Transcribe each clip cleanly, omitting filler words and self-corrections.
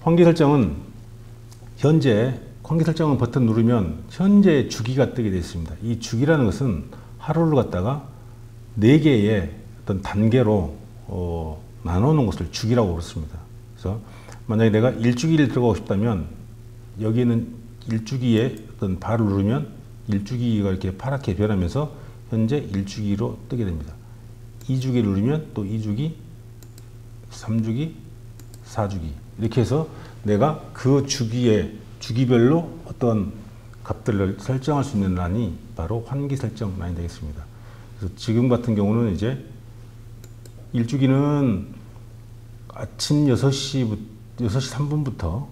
환기 설정은 현재 환기 설정 버튼 누르면 현재 주기가 뜨게 되어 있습니다. 이 주기라는 것은 하루를 갖다가 4개의 어떤 단계로 나누는 것을 주기라고 그렇습니다. 그래서 만약에 내가 1주기를 들어가고 싶다면 여기는 1주기에 어떤 바를 누르면 1주기가 이렇게 파랗게 변하면서 현재 1주기로 뜨게 됩니다. 2주기를 누르면 또 2주기, 3주기, 4주기 이렇게 해서 내가 그 주기별로 어떤 값들을 설정할 수 있는 란이 바로 환기 설정 란이 되겠습니다. 그래서 지금 같은 경우는 이제 1주기는 아침 6시 3분부터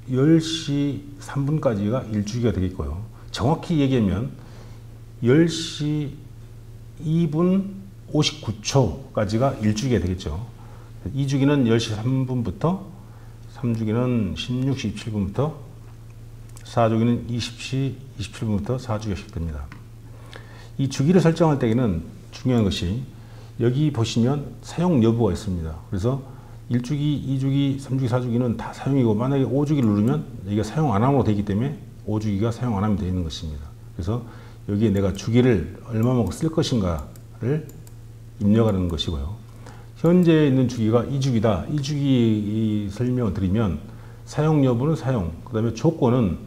10시 3분까지가 1주기가 되겠고요. 정확히 얘기하면 10시 2분 59초까지가 1주기가 되겠죠. 2주기는 10시 3분부터 3주기는 16시 27분부터 4주기는 20시 27분부터 4주기가 시작됩니다. 이 주기를 설정할 때에는 중요한 것이 여기 보시면 사용 여부가 있습니다. 그래서 1주기, 2주기, 3주기, 4주기는 다 사용이고 만약에 5주기를 누르면 여기가 사용 안 함으로 되기 때문에 5주기가 사용 안 하면 되어 있는 것입니다. 그래서 여기에 내가 주기를 얼마만큼 쓸 것인가를 입력하는 것이고요. 현재 있는 주기가 2주기다. 2주기 설명을 드리면 사용 여부는 사용, 그 다음에 조건은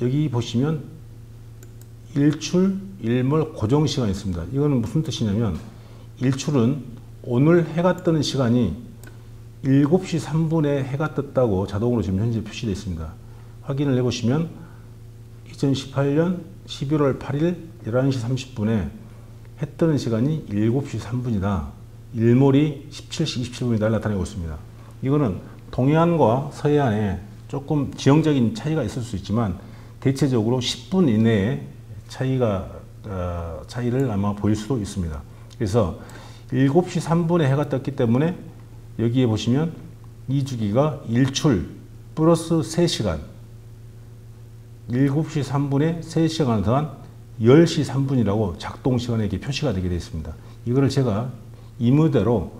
여기 보시면 일출, 일몰 고정 시간이 있습니다. 이거는 무슨 뜻이냐면 일출은 오늘 해가 뜨는 시간이 7시 3분에 해가 떴다고 자동으로 지금 현재 표시되어 있습니다. 확인을 해보시면 2018년 11월 8일 11시 30분에 해 뜨는 시간이 7시 3분이다. 일몰이 17시 27분이다 나타내고 있습니다. 이거는 동해안과 서해안에 조금 지형적인 차이가 있을 수 있지만 대체적으로 10분 이내에 차이를 아마 보일 수도 있습니다. 그래서 7시 3분에 해가 떴기 때문에 여기에 보시면 2주기가 일출 플러스 3시간 7시 3분에 3시간을 더한 10시 3분이라고 작동시간에 이렇게 표시가 되게 되어 있습니다. 이거를 제가 임의대로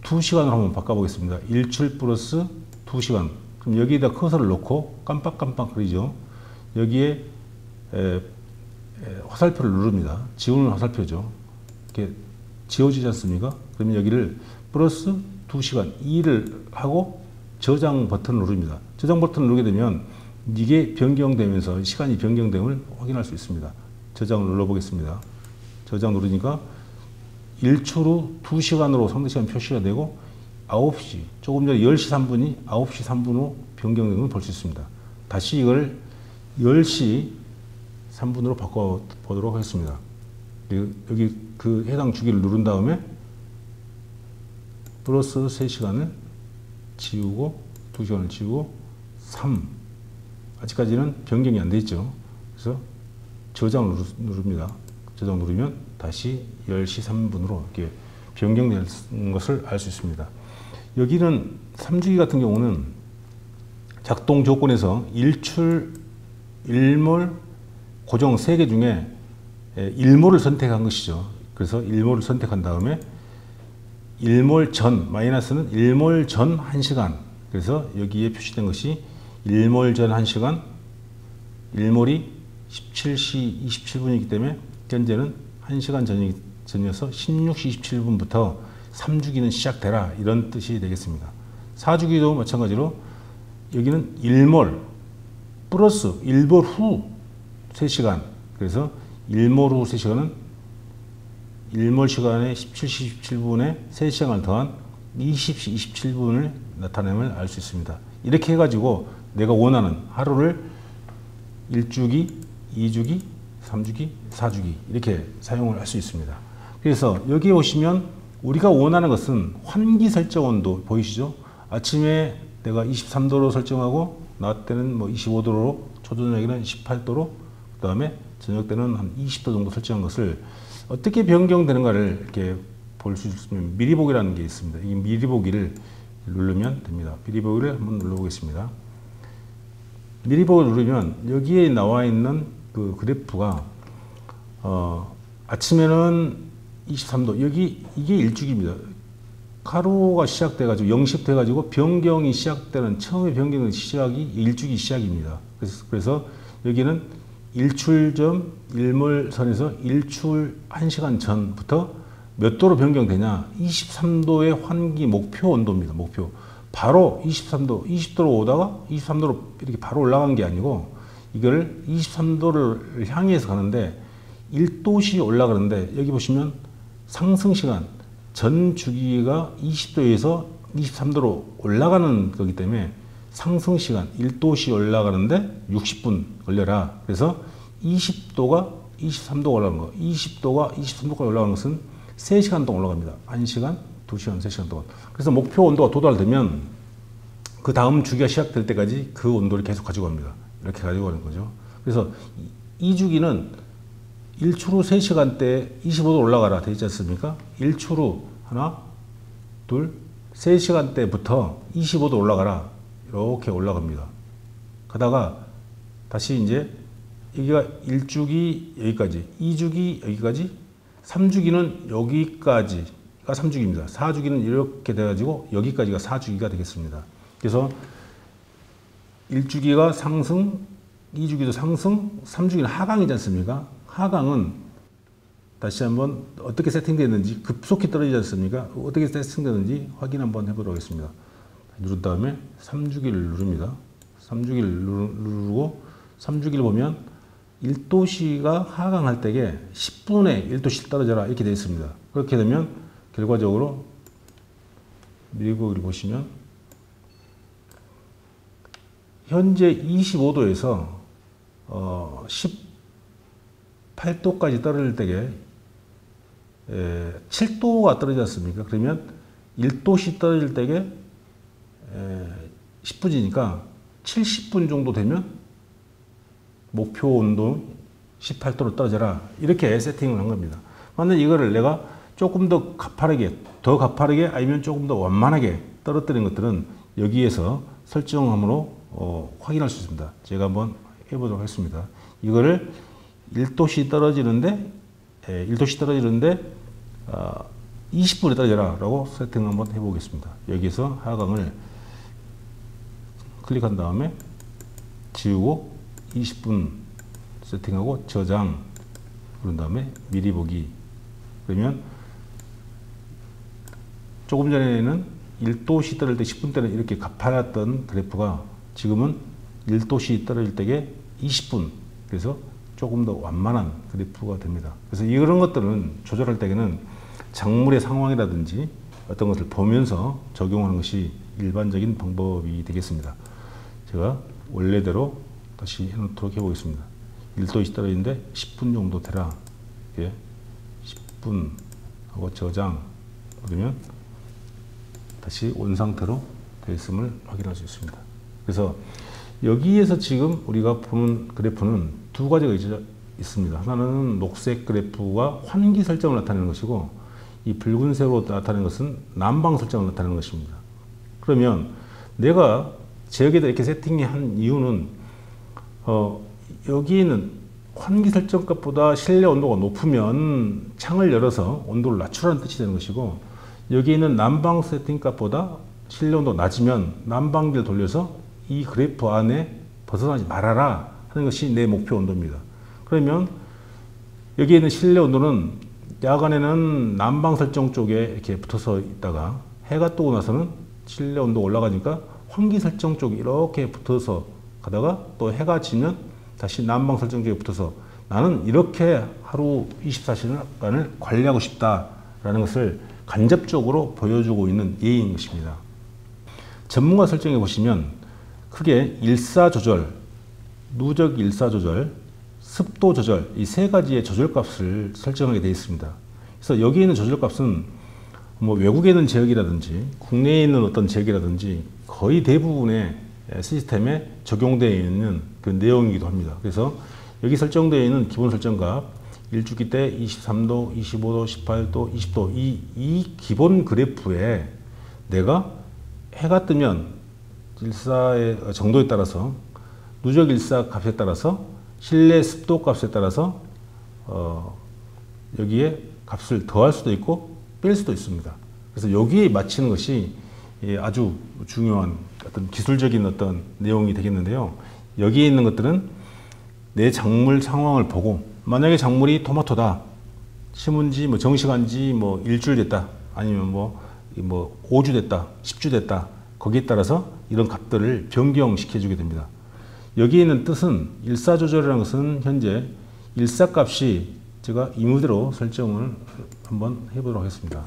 2시간으로 한번 바꿔보겠습니다. 일출 플러스 2시간. 그럼 여기에다 커서를 놓고 깜빡깜빡 그리죠. 여기에 화살표를 누릅니다. 지우는 화살표죠. 이렇게 지워지지 않습니까? 그러면 여기를 플러스 2시간 2를 하고 저장 버튼을 누릅니다. 저장 버튼을 누르게 되면 이게 변경되면서 시간이 변경됨을 확인할 수 있습니다. 저장을 눌러보겠습니다. 저장 누르니까 일출 후 2시간으로 상대시간 표시가 되고 9시, 조금 전에 10시 3분이 9시 3분으로 변경되는 걸 볼 수 있습니다. 다시 이걸 10시 3분으로 바꿔보도록 하겠습니다. 여기 그 해당 주기를 누른 다음에 플러스 3시간을 지우고 2시간을 지우고 3 아직까지는 변경이 안 돼 있죠. 그래서 저장을 누릅니다. 저장 누르면 다시 10시 3분으로 이렇게 변경되는 것을 알 수 있습니다. 여기는 3주기 같은 경우는 작동 조건에서 일출, 일몰, 고정 3개 중에 일몰을 선택한 것이죠. 그래서 일몰을 선택한 다음에 일몰 전, 마이너스는 일몰 전 1시간. 그래서 여기에 표시된 것이 일몰 전 1시간, 일몰이 17시 27분이기 때문에 현재는 1시간 전이어서 16시 27분부터 3주기는 시작되라 이런 뜻이 되겠습니다. 4주기도 마찬가지로 여기는 일몰 플러스 일몰 후 3시간. 그래서 일몰 후 3시간은 일몰 시간에 17시 27분에 3시간을 더한 20시 27분을 나타냄을 알 수 있습니다. 이렇게 해가지고 내가 원하는 하루를 1주기, 2주기, 3주기, 4주기 이렇게 사용을 할 수 있습니다. 그래서 여기 오시면 우리가 원하는 것은 환기 설정 온도 보이시죠? 아침에 내가 23도로 설정하고 낮 때는 뭐 25도로, 초저녁에는 18도로, 그 다음에 저녁 때는 한 20도 정도 설정한 것을 어떻게 변경되는가를 이렇게 볼 수 있으면 미리 보기라는 게 있습니다. 이 미리 보기를 누르면 됩니다. 미리 보기를 한번 눌러보겠습니다. 미리 보기를 누르면 여기에 나와 있는 그 그래프가 아침에는 23도, 여기 이게 일주기입니다. 가로가 시작돼가지고 0시 돼가지고 변경이 시작되는 처음에 변경의 시작이 일주기 시작입니다. 그래서 여기는 일출점 일몰선에서 일출 1시간 전부터 몇 도로 변경되냐? 23도의 환기 목표 온도입니다. 목표. 바로 23도, 20도로 오다가 23도로 이렇게 바로 올라간 게 아니고 이걸 23도를 향해서 가는데 1도씩 올라가는데 여기 보시면 상승 시간 전 주기가 20도에서 23도로 올라가는 거기 때문에 상승 시간 1도씩 올라가는데 60분 걸려라. 그래서 20도가 23도가 올라가는 거, 20도가 23도까지 올라가는 것은 3시간 동안 올라갑니다. 1시간, 2시간, 3시간 동안. 그래서 목표 온도가 도달되면 그 다음 주기가 시작될 때까지 그 온도를 계속 가지고 갑니다. 이렇게 가지고 가는 거죠. 그래서 이 주기는 일출 후 3시간 때 25도 올라가라 되어 있지 않습니까? 일출 후 하나, 둘, 3시간 때부터 25도 올라가라. 이렇게 올라갑니다. 가다가 다시 이제 여기가 1주기 여기까지, 2주기 여기까지, 3주기는 여기까지가 3주기입니다. 4주기는 이렇게 돼가지고 여기까지가 4주기가 되겠습니다. 그래서 1주기가 상승, 2주기도 상승, 3주기는 하강이지 않습니까? 하강은 다시 한번 어떻게 세팅되는지 급속히 떨어지지 않습니까? 어떻게 세팅되는지 확인 한번 해보도록 하겠습니다. 누른 다음에 3주기를 누릅니다. 3주기를 누르고 3주기를 보면 1도씨가 하강할 때에 10분에 1도씩 떨어져라 이렇게 되어 있습니다. 그렇게 되면 결과적으로 미리고기를 보시면 현재 25도에서 18도까지 떨어질 때에 7도가 떨어지지 않습니까? 그러면 1도씩 떨어질 때에 10분이니까 70분 정도 되면 목표 온도 18도로 떨어져라 이렇게 세팅을 한 겁니다. 만약 이거를 내가 조금 더 가파르게 아니면 조금 더 완만하게 떨어뜨린 것들은 여기에서 설정함으로 확인할 수 있습니다. 제가 한번 해보도록 하겠습니다. 이거를 1도씩 떨어지는데 20분에 떨어져라 라고 세팅 한번 해보겠습니다. 여기서 하강을 클릭한 다음에 지우고 20분 세팅하고 저장 그런 다음에 미리 보기 그러면 조금 전에는 1도씩 떨어질 때 10분 때는 이렇게 가파랐던 그래프가 지금은 1도씩 떨어질 때에 20분 그래서 조금 더 완만한 그래프가 됩니다. 그래서 이런 것들은 조절할 때에는 작물의 상황이라든지 어떤 것을 보면서 적용하는 것이 일반적인 방법이 되겠습니다. 제가 원래대로 다시 해놓도록 해보겠습니다. 1도씩 떨어지는데 10분 정도 되라. 이렇게 10분 하고 저장 그러면 다시 온 상태로 되어 있음을 확인할 수 있습니다. 그래서 여기에서 지금 우리가 보는 그래프는 두 가지가 있습니다. 하나는 녹색 그래프가 환기 설정을 나타내는 것이고 이 붉은색으로 나타내는 것은 난방 설정을 나타내는 것입니다. 그러면 내가 지역에다 이렇게 세팅한 이유는 여기는 환기 설정값보다 실내 온도가 높으면 창을 열어서 온도를 낮추라는 뜻이 되는 것이고 여기 있는 난방 세팅값보다 실내 온도가 낮으면 난방기를 돌려서 이 그래프 안에 벗어나지 말아라 하는 것이 내 목표 온도입니다. 그러면 여기 있는 실내 온도는 야간에는 난방 설정 쪽에 이렇게 붙어서 있다가 해가 뜨고 나서는 실내 온도가 올라가니까 환기 설정 쪽에 이렇게 붙어서 가다가 또 해가 지면 다시 난방 설정 쪽에 붙어서 나는 이렇게 하루 24시간을 관리하고 싶다라는 것을 간접적으로 보여주고 있는 예인 것입니다. 전문가 설정에 보시면 크게 일사조절, 누적 일사조절, 습도 조절 이 세 가지의 조절값을 설정하게 되어 있습니다. 그래서 여기 있는 조절값은 뭐 외국에 있는 지역이라든지 국내에 있는 어떤 지역이라든지 거의 대부분의 시스템에 적용되어 있는 그 내용이기도 합니다. 그래서 여기 설정되어 있는 기본 설정값 1주기 때 23도, 25도, 18도, 20도 이 기본 그래프에 내가 해가 뜨면 일사의 정도에 따라서 누적 일사 값에 따라서 실내 습도 값에 따라서 여기에 값을 더할 수도 있고 뺄 수도 있습니다. 그래서 여기에 맞추는 것이 아주 중요한 어떤 기술적인 어떤 내용이 되겠는데요. 여기에 있는 것들은 내 작물 상황을 보고, 만약에 작물이 토마토다, 심은 지 뭐 정식한 지 뭐 일주일 됐다, 아니면 뭐 5주 됐다, 10주 됐다, 거기에 따라서 이런 값들을 변경시켜 주게 됩니다. 여기에 있는 뜻은, 일사조절이라는 것은 현재 일사값이 제가 이무대로 설정을 한번 해보도록 하겠습니다.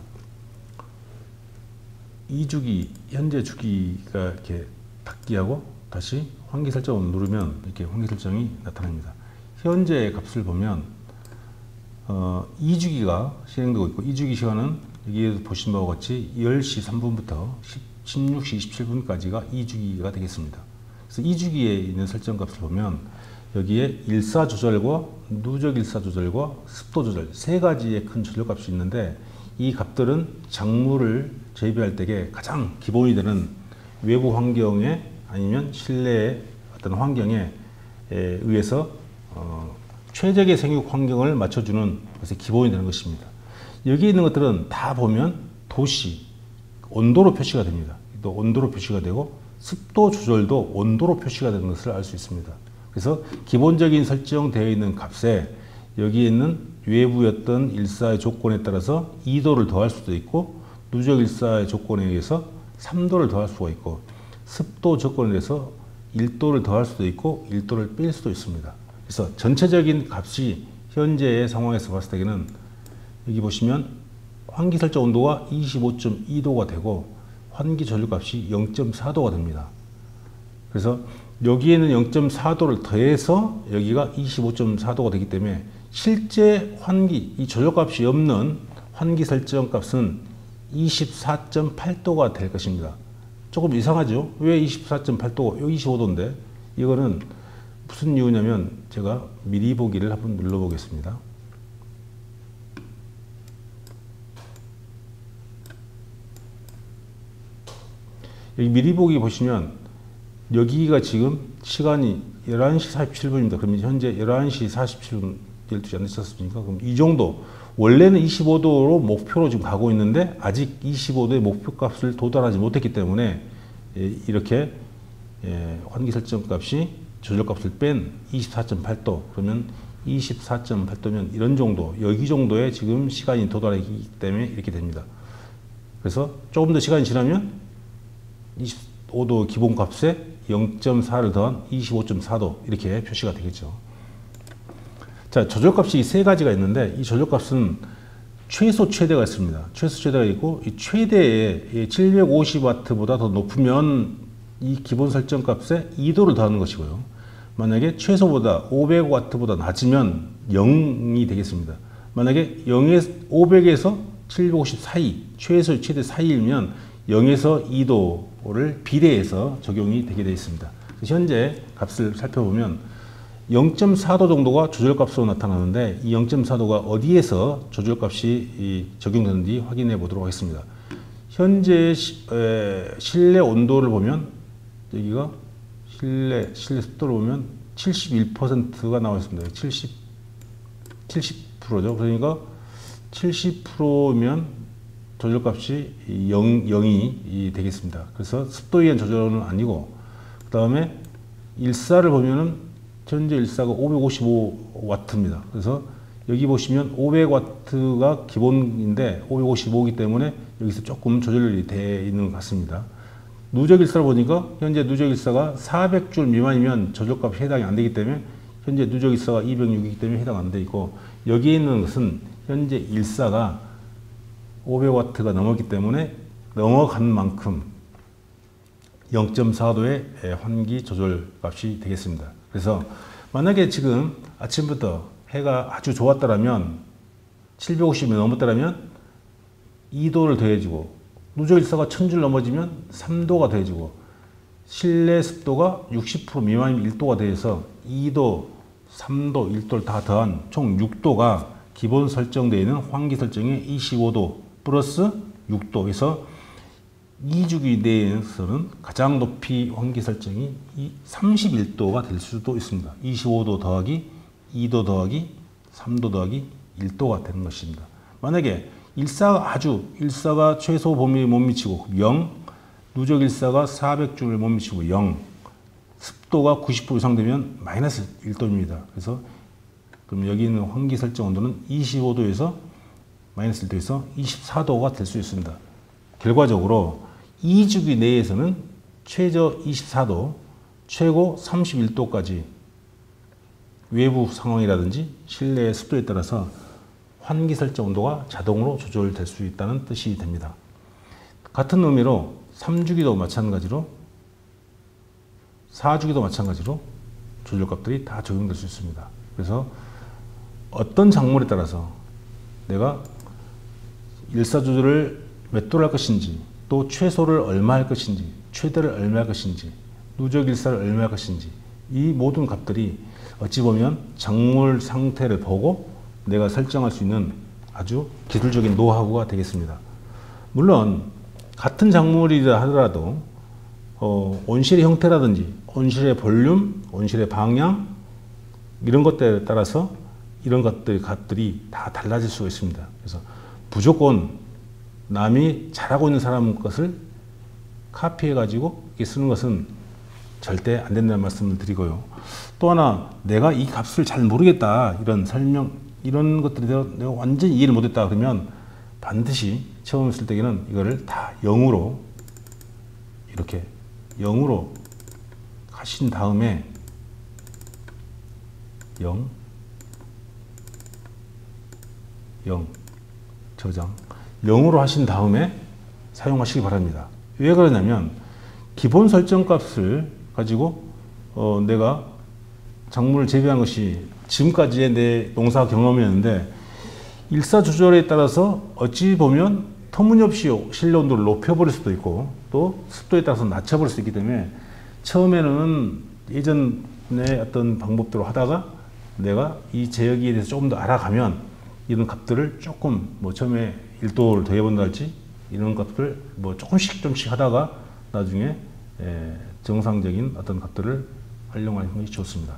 이 주기, 현재 주기가 이렇게 닫기하고 다시 환기 설정을 누르면 이렇게 환기 설정이 나타납니다. 현재 값을 보면 2주기가 실행되고 있고, 2주기 시간은 여기에 보신 바와 같이 10시 3분부터 16시 27분까지가 2주기가 되겠습니다. 그래서 2주기에 있는 설정 값을 보면 여기에 일사조절과 누적 일사조절과 습도조절 세 가지의 큰 조절값이 있는데, 이 값들은 작물을 재배할 때에 가장 기본이 되는 외부 환경에 아니면 실내의 어떤 환경에 의해서 최적의 생육 환경을 맞춰주는 것이 기본이 되는 것입니다. 여기 있는 것들은 다 보면 도시, 온도로 표시가 됩니다. 또 온도로 표시가 되고, 습도 조절도 온도로 표시가 되는 것을 알 수 있습니다. 그래서 기본적인 설정되어 있는 값에 여기에 있는 외부였던 일사의 조건에 따라서 2도를 더할 수도 있고, 누적 일사의 조건에 의해서 3도를 더할 수가 있고, 습도 조건에 대해서 1도를 더할 수도 있고 1도를 뺄 수도 있습니다. 그래서 전체적인 값이 현재의 상황에서 봤을 때는 여기 보시면 환기 설정 온도가 25.2도가 되고 환기 전류값이 0.4도가 됩니다. 그래서 여기에는 0.4도를 더해서 여기가 25.4도가 되기 때문에 실제 환기, 이 전류값이 없는 환기 설정 값은 24.8도가 될 것입니다. 조금 이상하죠? 왜 24.8도, 여기 25도인데? 이거는 무슨 이유냐면, 제가 미리 보기를 한번 눌러보겠습니다. 여기 미리 보기 보시면 여기가 지금 시간이 11시 47분입니다. 그러면 현재 11시 47분, 12시 안 됐었습니까? 그럼 이 정도, 원래는 25도로 목표로 지금 가고 있는데 아직 25도의 목표값을 도달하지 못했기 때문에 이렇게 환기 설정 값이 조절값을 뺀 24.8도, 그러면 24.8도면 이런 정도, 여기 정도의 지금 시간이 도달하기 때문에 이렇게 됩니다. 그래서 조금 더 시간이 지나면 25도 기본값에 0.4를 더한 25.4도 이렇게 표시가 되겠죠. 자, 조절값이 세 가지가 있는데, 이 조절값은 최소 최대가 있습니다. 최소 최대가 있고, 이 최대에 750W보다 더 높으면 이 기본 설정 값에 2도를 더하는 것이고요. 만약에 최소보다 500W보다 낮으면 0이 되겠습니다. 만약에 500에서 750 사이, 최소 최대 사이이면 0에서 2도를 비례해서 적용이 되게 되어 있습니다. 현재 값을 살펴보면 0.4도 정도가 조절값으로 나타나는데, 이 0.4도가 어디에서 조절값이 적용되는지 확인해 보도록 하겠습니다. 현재 실내 온도를 보면, 여기가 실내 습도를 보면 71%가 나와 있습니다. 70%죠. 그러니까 70%면 조절값이 0이 되겠습니다. 그래서 습도에 의한 조절은 아니고, 그 다음에 일사를 보면은 현재 일사가 555W입니다. 그래서 여기 보시면 500W가 기본인데 555이기 때문에 여기서 조금 조절이 되어 있는 것 같습니다. 누적 일사를 보니까 현재 누적 일사가 400줄 미만이면 조절값이 해당이 안 되기 때문에 현재 누적 일사가 206이기 때문에 해당 안 돼 있고, 여기에 있는 것은 현재 일사가 500W가 넘었기 때문에 넘어간 만큼 0.4도의 환기 조절 값이 되겠습니다. 그래서 만약에 지금 아침부터 해가 아주 좋았다면, 750이 넘었다면 2도를 더해주고, 누적 일사가 1000줄 넘어지면 3도가 더해주고, 실내 습도가 60% 미만이면 1도가 더해서 2도, 3도, 1도를 다 더한 총 6도가 기본 설정되어 있는 환기 설정의 25도 플러스 6도에서 2주기 내에서는 가장 높이 환기 설정이 31도가 될 수도 있습니다. 25도 더하기 2도 더하기 3도 더하기 1도가 되는 것입니다. 만약에 일사가 최소 범위에 못 미치고 0, 누적 일사가 400주를 못 미치고 0, 습도가 90% 이상 되면 마이너스 1도입니다. 그래서 그럼 여기 있는 환기 설정 온도는 25도에서 마이너스 1도에서 24도가 될 수 있습니다. 결과적으로 2주기 내에서는 최저 24도, 최고 31도까지 외부 상황이라든지 실내 습도에 따라서 환기 설정 온도가 자동으로 조절될 수 있다는 뜻이 됩니다. 같은 의미로 3주기도 마찬가지로 4주기도 마찬가지로 조절값들이 다 적용될 수 있습니다. 그래서 어떤 작물에 따라서 내가 일사 조절을 몇 도를 할 것인지, 또 최소를 얼마 할 것인지, 최대를 얼마 할 것인지, 누적 일사를 얼마 할 것인지, 이 모든 값들이 어찌 보면 작물 상태를 보고 내가 설정할 수 있는 아주 기술적인 노하우가 되겠습니다. 물론 같은 작물이라 하더라도 온실의 형태라든지 온실의 볼륨, 온실의 방향 이런 것들에 따라서 이런 값들이 다 달라질 수가 있습니다. 그래서 무조건 남이 잘하고 있는 사람 것을 카피해 가지고 쓰는 것은 절대 안 된다는 말씀을 드리고요. 또 하나 내가 이 값을 잘 모르겠다 이런 설명 이런 것들에 대해서 내가 완전히 이해를 못했다 그러면 반드시 처음 쓸 때에는 이거를 다 0으로 이렇게 0으로 하신 다음에 0 저장 0으로 하신 다음에 사용하시기 바랍니다. 왜 그러냐면 기본 설정 값을 가지고 내가 작물을 재배한 것이 지금까지의 내 농사 경험이었는데 일사 조절에 따라서 어찌 보면 터무니없이 실내 온도를 높여버릴 수도 있고 또 습도에 따라서 낮춰버릴 수 있기 때문에 처음에는 예전의 어떤 방법대로 하다가 내가 이 제어기에 대해서 조금 더 알아가면 이런 값들을 조금 처음에 1도를 더해본다든지 이런 값들 조금씩 하다가 나중에 정상적인 어떤 값들을 활용하는 것이 좋습니다.